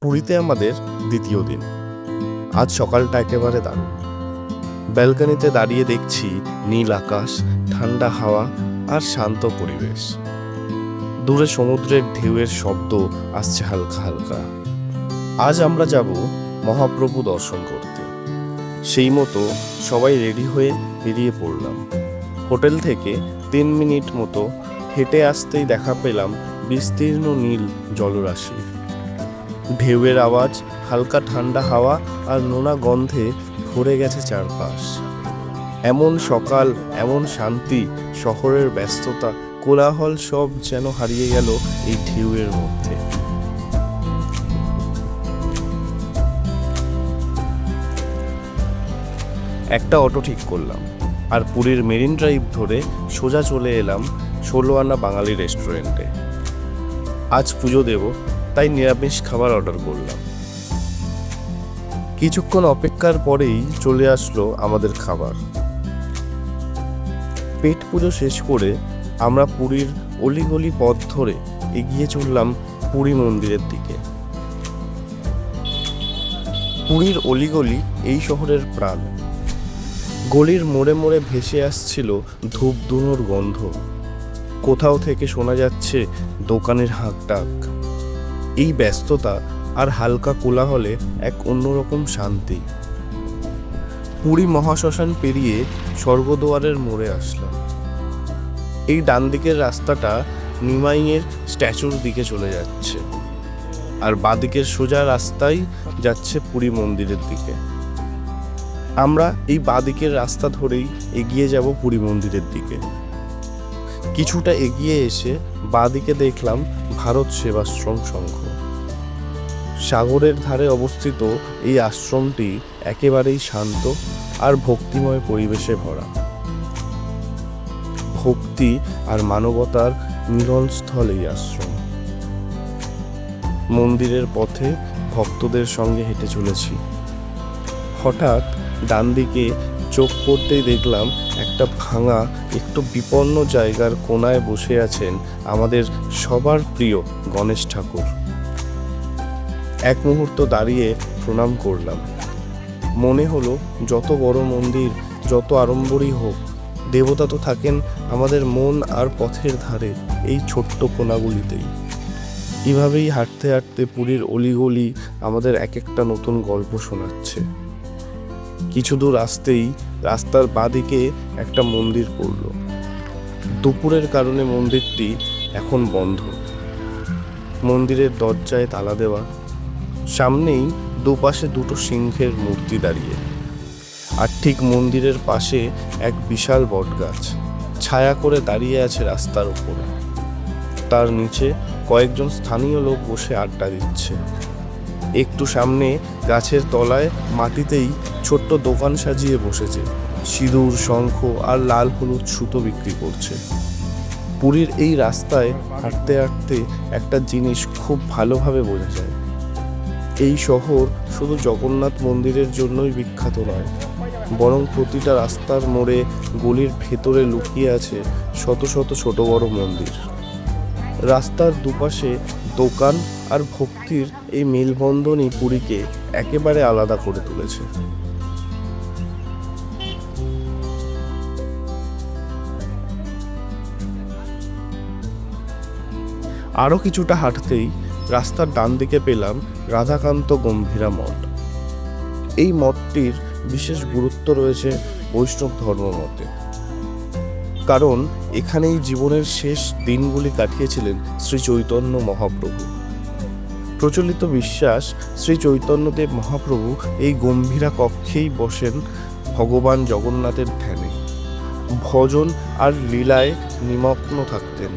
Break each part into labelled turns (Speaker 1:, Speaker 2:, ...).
Speaker 1: পুরীতে আমাদের দ্বিতীয় দিন। আজ সকালটা একেবারে দারুণ। ব্যালকনিতে দাঁড়িয়ে দেখছি নীল আকাশ, ঠান্ডা হাওয়া আর শান্ত পরিবেশ। দূরে সমুদ্রের ঢেউয়ের শব্দ আসছে হালকা হালকা। আজ আমরা যাব মহাপ্রভু দর্শন করতে। সেই মতো সবাই রেডি হয়ে বেরিয়ে পড়লাম। হোটেল থেকে 3 মিনিট মতো হেঁটে আসতেই দেখা পেলাম বিস্তীর্ণ নীল জলরাশি। ঢেউয়ের আওয়াজ, হালকা ঠান্ডা হাওয়া আর নোনা গন্ধে ভরে গেছে চারপাশ। এমন সকাল, এমন শান্তি, শহরের ব্যস্ততা, কোলাহল সব যেন হারিয়ে গেল এই ঢেউয়ের মধ্যে। একটা অটো ঠিক করলাম আর পুরীর মেরিন ড্রাইভ ধরে সোজা চলে এলাম 16 আনা বাঙালি রেস্টুরেন্টে। আজ পুজো দেব, তাই নিরামিষ খাবার অর্ডার করলাম। কিছুক্ষণ অপেক্ষার পরেই চলে আসলো আমাদের খাবার। পেট পুজো শেষ করে আমরা পুরীর অলিগলি পথ ধরে এগিয়ে চললাম পুরী মন্দিরের দিকে। পুরীর অলিগলি এই শহরের প্রাণ। গলির মোড়ে মোড়ে ভেসে আসছিল ধূপ ধুনোর গন্ধ। কোথাও থেকে শোনা যাচ্ছে দোকানের হাঁকডাক। এই ব্যস্ততা আর হালকা কোলাহলে এক অন্যরকম শান্তি। পুরী মহাশ্মশান পেরিয়ে স্বর্গদুয়ারের মোড়ে আসলাম। এই ডান দিকের রাস্তাটা নিমাইয়ের স্ট্যাচুর দিকে চলে যাচ্ছে, আর বাঁদিকের সোজা রাস্তাই যাচ্ছে পুরী মন্দিরের দিকে। আমরা এই বাঁদিকের রাস্তা ধরেই এগিয়ে যাব পুরী মন্দিরের দিকে। কিছুটা এগিয়ে এসে বাঁদিকে দেখলাম ভারত সেবাশ্রম সংঘ। সাগরের ধারে অবস্থিত এই আশ্রমটি একেবারেই শান্ত আর ভক্তিময় পরিবেশে ভরা। ভক্তি আর মানবতার মিলনস্থল এই আশ্রম। মন্দিরের পথে ভক্তদের সঙ্গে হেঁটে চলেছি। হঠাৎ ডান দিকে চোখ পড়তেই দেখলাম একটা ভাঙা, একটু বিপন্ন জায়গার কোনায় বসে আছেন আমাদের সবার প্রিয় গণেশ ঠাকুর। এক মুহূর্ত দাঁড়িয়ে প্রণাম করলাম। মনে হলো যত বড় মন্দির, যত আড়ম্বরই হোক, দেবতা তো থাকেন আমাদের মন আর পথের ধারে, এই ছোট্ট কোনাগুলিতেই। এভাবেই হাঁটতে হাঁটতে পুরীর অলিগলি আমাদের এক একটা নতুন গল্প শোনাচ্ছে। কিছু দূর আসতেই রাস্তার বাঁদিকে একটা মন্দির পড়ল। দুপুরের কারণে মন্দিরটি এখন বন্ধ। মন্দিরের দরজায় তালা দেওয়া। সামনেই দুপাশে দুটো সিংহের মূর্তি দাঁড়িয়ে, আর ঠিক মন্দিরের পাশে এক বিশাল বটগাছ ছায়া করে দাঁড়িয়ে আছে রাস্তার উপরে। তার নিচে কয়েকজন স্থানীয় লোক বসে আড্ডা দিচ্ছে। একটু সামনে গাছের তলায় মাটিতেই ছোট্ট দোকান সাজিয়ে বসেছে, সিঁদুর, শঙ্খ আর লাল হলুদ সুতো বিক্রি করছে। পুরীর এই রাস্তায় হাঁটতে হাঁটতে একটা জিনিস খুব ভালোভাবে বোঝা যায়। এই শহর শুধু জগন্নাথ মন্দিরের জন্যই বিখ্যাত নয়, বরং প্রতিটা রাস্তার মোড়ে, গলির ভেতরে লুকিয়ে আছে শত শত ছোট বড় মন্দির। রাস্তার দুপাশে দোকান আর ভক্তির এই মেলবন্ধনই পুরীকে একেবারে আলাদা করে তুলেছে। আরও কিছুটা হাঁটতেই রাস্তার ডান দিকে পেলাম রাধাকান্ত গম্ভীরা মঠ। এই মঠটির বিশেষ গুরুত্ব রয়েছে বৈষ্ণব ধর্ম মতে, কারণ এখানেই জীবনের শেষ দিনগুলি কাটিয়েছিলেন শ্রী চৈতন্য মহাপ্রভু। প্রচলিত বিশ্বাস, শ্রী চৈতন্যদেব মহাপ্রভু এই গম্ভীরা কক্ষেই বসেন ভগবান জগন্নাথের ধ্যানে, ভজন আর লীলায় নিমগ্ন থাকতেন।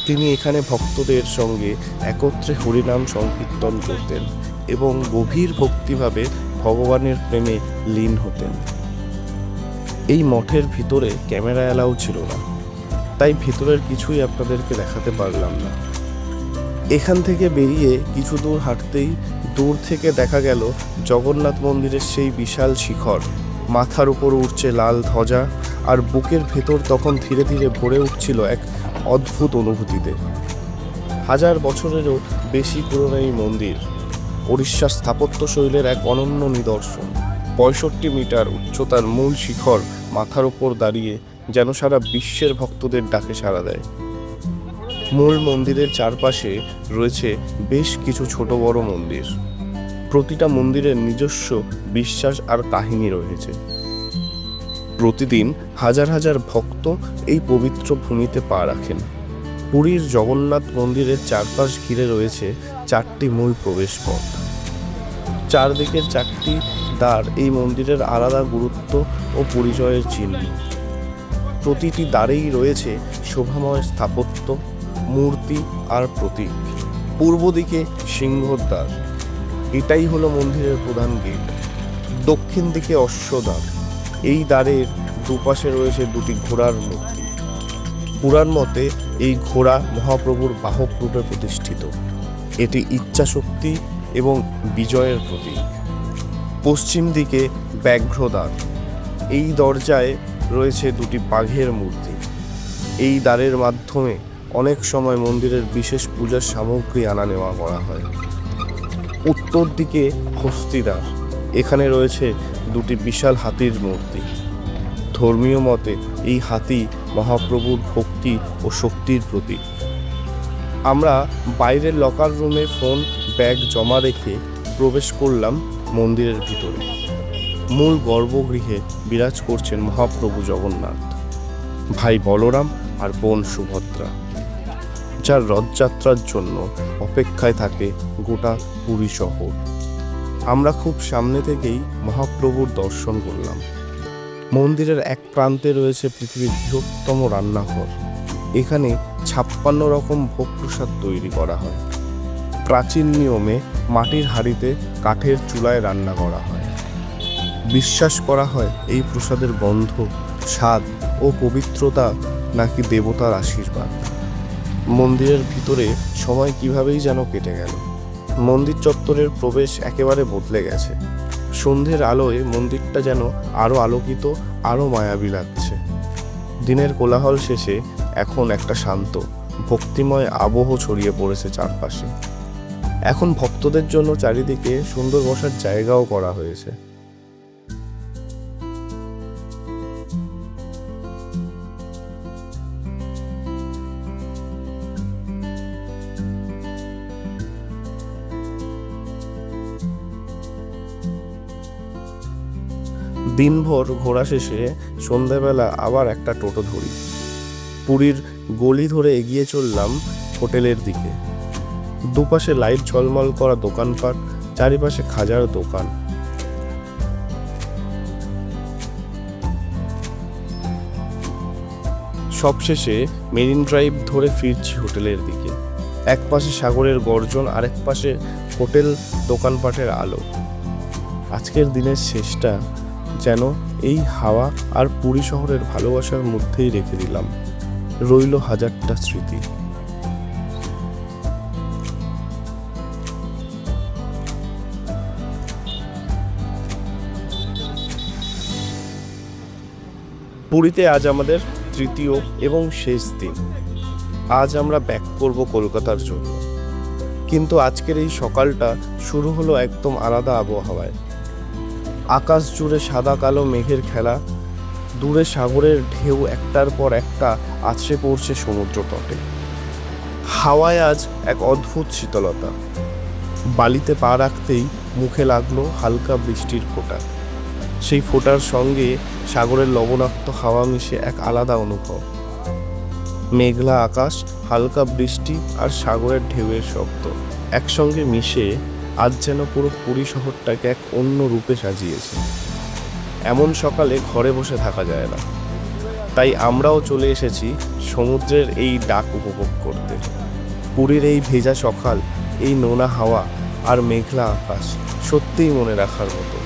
Speaker 1: তিনি এখানে ভক্তদের সঙ্গে একত্রে হরিনাম সংকীর্তন করতেন এবং গভীর ভক্তিভাবে ভগবানের প্রেমে লীন হতেন। এই মঠের ভিতরে ক্যামেরা অ্যালাউ ছিল না, তাই ভিতরের কিছুই আপনাদেরকে দেখাতে পারলাম না। এখান থেকে বেরিয়ে কিছু দূর হাঁটতেই দূর থেকে দেখা গেল জগন্নাথ মন্দিরের সেই বিশাল শিখর। মাথার উপর উঠছে লাল ধ্বজা, আর বুকের ভেতর তখন ধীরে ধীরে ভরে উঠছিল এক অদ্ভুত অনুভূতিতে। 1000 বছরেরও বেশি পুরনো এই মন্দির ওড়িশার স্থাপত্য শৈলের এক অনন্য নিদর্শন। 65 মিটার উচ্চতার মূল শিখর মাথার ওপর দাঁড়িয়ে যেন সারা বিশ্বের ভক্তদের ডাকে সাড়া দেয়। মূল মন্দিরের চারপাশে রয়েছে বেশ কিছু ছোট বড় মন্দির। প্রতিটা মন্দিরের নিজস্ব বিশ্বাস আর কাহিনী রয়েছে। প্রতিদিন হাজার হাজার ভক্ত এই পবিত্র ভূমিতে পা রাখেন। পুরীর জগন্নাথ মন্দিরের চারপাশ ঘিরে রয়েছে 4টি মূল প্রবেশপথ। চারদিকের 4টি দ্বার এই মন্দিরের আলাদা গুরুত্ব ও পরিচয়ের চিহ্ন। প্রতিটি দ্বারেই রয়েছে শোভাময় স্থাপত্য, মূর্তি আর প্রতীক। পূর্ব দিকে সিংহদ্বার, এটাই হলো মন্দিরের প্রধান গেট। দক্ষিণ দিকে অশ্বদ্বার, এই দ্বারের দুপাশে রয়েছে 2টি ঘোড়ার মূর্তি। পুরাণ মতে এই ঘোড়া মহাপ্রভুর বাহক রূপে প্রতিষ্ঠিত। এটি ইচ্ছাশক্তি এবং বিজয়ের প্রতীক। পশ্চিম দিকে ব্যাঘ্রদ্বার, এই দরজায় রয়েছে 2টি বাঘের মূর্তি। এই দ্বারের মাধ্যমে অনেক সময় মন্দিরের বিশেষ পূজার সামগ্রী আনা নেওয়া করা হয়। উত্তর দিকে হস্তিদ্বার, এখানে রয়েছে 2টি বিশাল হাতির মূর্তি। ধর্মীয় মতে এই হাতি মহাপ্রভুর ভক্তি ও শক্তির প্রতীক। আমরা বাইরের লকার রুমে ফোন ব্যাগ জমা রেখে প্রবেশ করলাম মন্দিরের ভিতরে। মূল গর্ভগৃহে বিরাজ করছেন মহাপ্রভু জগন্নাথ, ভাই বলরাম আর বোন সুভদ্রা, যার রথযাত্রার জন্য অপেক্ষায় থাকে গোটা পুরী শহর। আমরা খুব সামনে থেকেই মহাপ্রভুর দর্শন করলাম। মন্দিরের এক প্রান্তে রয়েছে পৃথিবীর বৃহত্তম রান্নাঘর। এখানে 56 রকম ভোগ প্রসাদ তৈরি করা হয়। প্রাচীন নিয়মে মাটির হাঁড়িতে কাঠের চুলায় রান্না করা হয়। বিশ্বাস করা হয় এই প্রসাদের গন্ধ, স্বাদ ও পবিত্রতা নাকি দেবতার আশীর্বাদ। মন্দিরের ভিতরে সময় কিভাবেই যেন কেটে গেল। মন্দির চত্বরের প্রবেশ একেবারে বদলে গেছে। সন্ধ্যের আলোয় মন্দিরটা যেন আরও আলোকিত, আরও মায়াবী লাগছে। দিনের কোলাহল শেষে এখন একটা শান্ত, ভক্তিময় আবহ ছড়িয়ে পড়েছে চারপাশে। এখন ভক্তদের জন্য চারিদিকে সুন্দর বসার জায়গাও করা হয়েছে। দিনভর ঘোরা শেষে সন্ধ্যাবেলা আবার একটা টোটো ধরি। পুরীর গলি ধরে এগিয়ে চললাম হোটেলের দিকে। দুপাশে লাইট ঝলমল করা দোকানপাট, চারিপাশে খাজার দোকান। সবশেষে মেরিন ড্রাইভ ধরে ফিরছি হোটেলের দিকে। এক পাশে সাগরের গর্জন, আরেক পাশে হোটেল দোকানপাটের আলো। আজকের দিনের শেষটা যেন এই হাওয়া আর পুরী শহরের ভালোবাসার মধ্যেই রেখে দিলাম। রইল হাজারটা স্মৃতি। পুরীতে আজ আমাদের তৃতীয় এবং শেষ দিন। আজ আমরা ব্যাক করব কলকাতার জন্য। কিন্তু আজকের এই সকালটা শুরু হলো একদম আলাদা আবহাওয়ায়। আকাশ জুড়ে সাদা কালো মেঘের খেলা, দূরে সাগরের ঢেউ একটার পর একটা আছড়ে পড়ছে সমুদ্র তটে। হাওয়ায় আজ এক অদ্ভুত শীতলতা। বালিতে পা রাখতেই মুখে লাগলো হালকা বৃষ্টির ফোঁটা। সেই ফোঁটার সঙ্গে সাগরের লবণাক্ত হাওয়া মিশে এক আলাদা অনুভব। মেঘলা আকাশ, হালকা বৃষ্টি আর সাগরের ঢেউয়ের শব্দ একসঙ্গে মিশে আজ যেন পুরো পুরী শহরটাকে এক অন্য রূপে সাজিয়েছে। এমন সকালে ঘরে বসে থাকা যায় না, তাই আমরাও চলে এসেছি সমুদ্রের এই ডাক উপভোগ করতে। পুরীর এই ভেজা সকাল, এই নোনা হাওয়া আর মেঘলা আকাশ সত্যিই মনে রাখার মতো।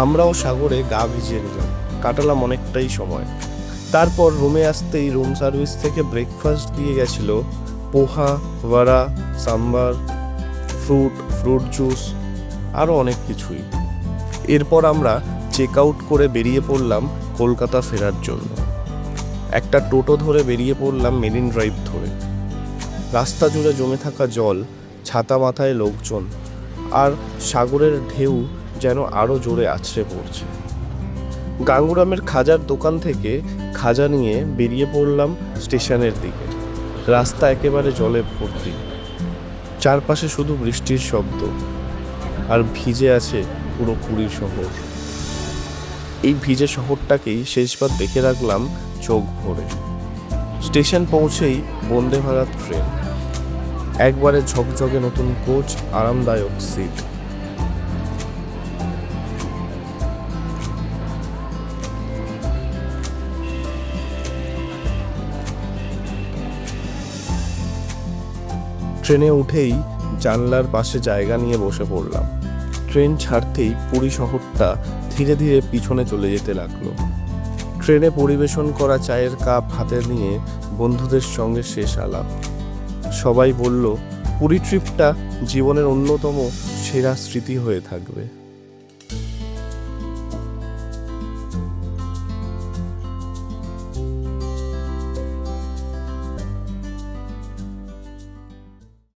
Speaker 1: আমরাও সাগরে গা ভিজিয়ে নিলাম, কাটালাম অনেকটাই সময়। তারপর রুমে আসতেই রুম সার্ভিস থেকে ব্রেকফাস্ট দিয়ে গেছিল পোহা, ভাড়া, সাম্বার, ফ্রুট জুস আরও অনেক কিছুই। এরপর আমরা চেক আউট করে বেরিয়ে পড়লাম কলকাতা ফেরার জন্য। একটা টোটো ধরে বেরিয়ে পড়লাম মেরিন ড্রাইভ ধরে। রাস্তা জুড়ে জমে থাকা জল, ছাতা মাথায় লোকজন আর সাগরের ঢেউ যেন আরও জোরে আছড়ে পড়ছে। গাঙ্গুরামের খাজার দোকান থেকে খাজা নিয়ে বেরিয়ে পড়লাম স্টেশনের দিকে। রাস্তা একেবারে জলে ভর্তি, চারপাশে শুধু বৃষ্টির শব্দ, আর ভিজে আছে পুরো পুরী শহর। এই ভিজে শহরটাকেই শেষবার দেখে রাখলাম চোখ ভরে। স্টেশন পৌঁছেই বন্দে ভারত ট্রেন, একবারে ঝকঝকে নতুন কোচ, আরামদায়ক সিট। ট্রেনে উঠেই জানলার পাশে জায়গা নিয়ে বসে পড়লাম। ট্রেন ছাড়তেই পুরী শহরটা ধীরে ধীরে পিছনে চলে যেতে লাগলো। ট্রেনে পরিবেশন করা চায়ের কাপ হাতে নিয়ে বন্ধুদের সঙ্গে শেষ আলাপ। সবাই বলল পুরী ট্রিপটা জীবনের অন্যতম সেরা স্মৃতি হয়ে থাকবে।